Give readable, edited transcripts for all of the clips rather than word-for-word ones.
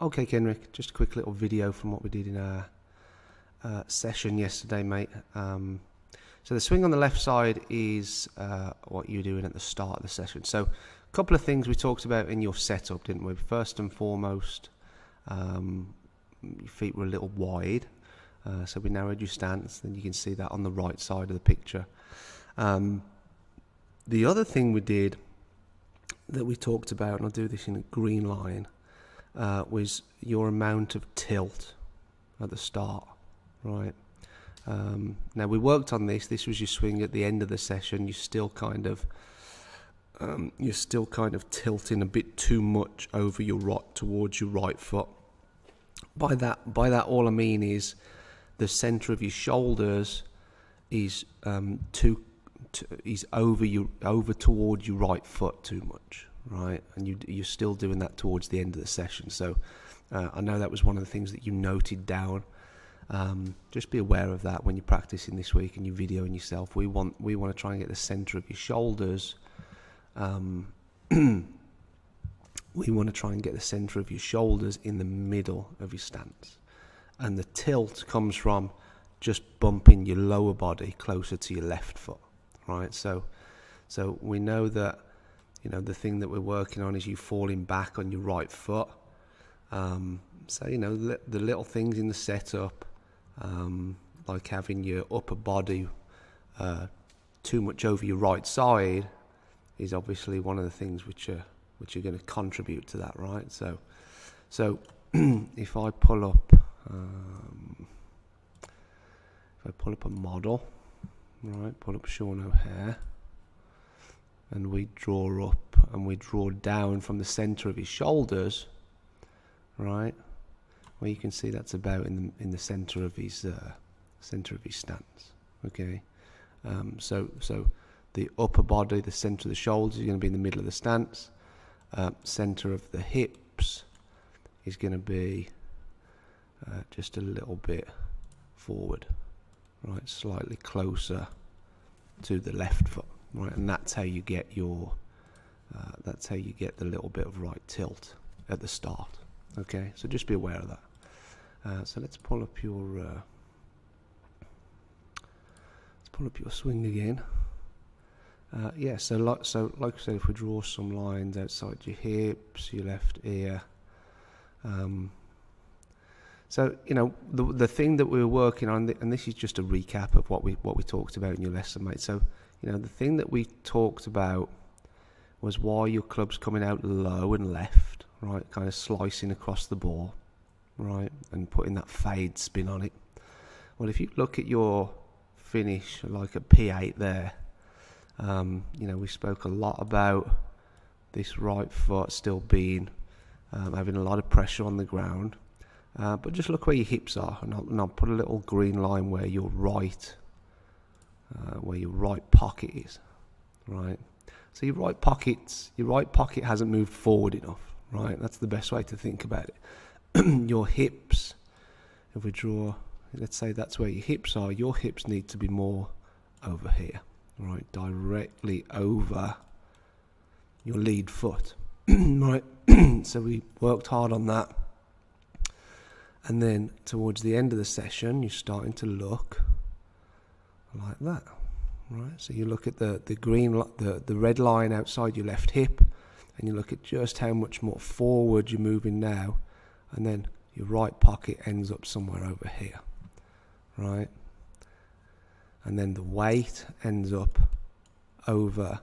Okay, Kenrick, just a quick little video from what we did in our session yesterday, mate. So the swing on the left side is what you're doing at the start of the session. So a couple of things we talked about in your setup, didn't we? First and foremost, your feet were a little wide, so we narrowed your stance. Then you can see that on the right side of the picture. The other thing we did that we talked about, and I'll do this in a green line, was your amount of tilt at the start, right? Now we worked on this. This was your swing at the end of the session. You're still kind of tilting a bit too much over your right towards your right foot. By that, all I mean is the center of your shoulders is over toward your right foot too much, right? And you're still doing that towards the end of the session. So I know that was one of the things that you noted down. Just be aware of that when you're practicing this week and you're videoing yourself. We want to try and get the center of your shoulders. We want to try and get the center of your shoulders in the middle of your stance, and the tilt comes from just bumping your lower body closer to your left foot, right? So we know that, the thing that we're working on is you falling back on your right foot. So the little things in the setup, like having your upper body too much over your right side, is obviously one of the things which are going to contribute to that, right? So if I pull up a model, right, pull up Sean O'Hare, and we draw up and we draw down from the center of his shoulders, right? Well, you can see that's about in the center of his stance. Okay, so the upper body, the center of the shoulders, is going to be in the middle of the stance. Center of the hips is going to be just a little bit forward, right, slightly closer to the left foot, right, and that's how you get the little bit of right tilt at the start. Okay, so just be aware of that. So let's pull up your swing again. So like I said, if we draw some lines outside your hips, your left ear. So the thing that we were working on, and this is just a recap of what we talked about in your lesson, mate. So the thing that we talked about was why your club's coming out low and left, right, kind of slicing across the ball, right, and putting that fade spin on it. Well, if you look at your finish, like a P8 there, we spoke a lot about this right foot still being having a lot of pressure on the ground, but just look where your hips are, and I'll put a little green line where your right pocket is, right. So your right pocket hasn't moved forward enough, right. That's the best way to think about it. Your hips, if we draw, let's say that's where your hips are. Your hips need to be more over here, right, directly over your lead foot, right. So we worked hard on that, and then towards the end of the session, you're starting to look like that, right. So you look at the red line outside your left hip, and you look at just how much more forward you're moving now, and then your right pocket ends up somewhere over here, right. And then the weight ends up over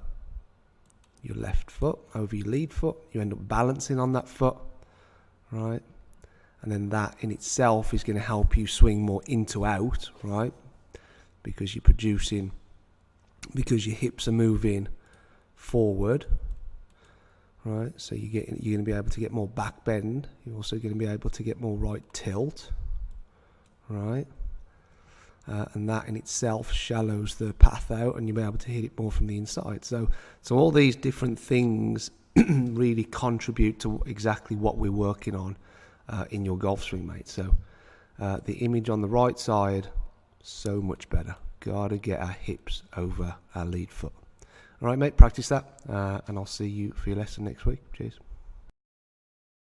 your left foot, over your lead foot. You end up balancing on that foot, right? And then that in itself is going to help you swing more into out, right? Because your hips are moving forward, right? So you're going to be able to get more back bend. You're also going to be able to get more right tilt, right? And that in itself shallows the path out, and you'll be able to hit it more from the inside. So all these different things really contribute to exactly what we're working on in your golf swing, mate. So the image on the right side, so much better. Gotta get our hips over our lead foot. All right, mate, practice that, and I'll see you for your lesson next week. Cheers.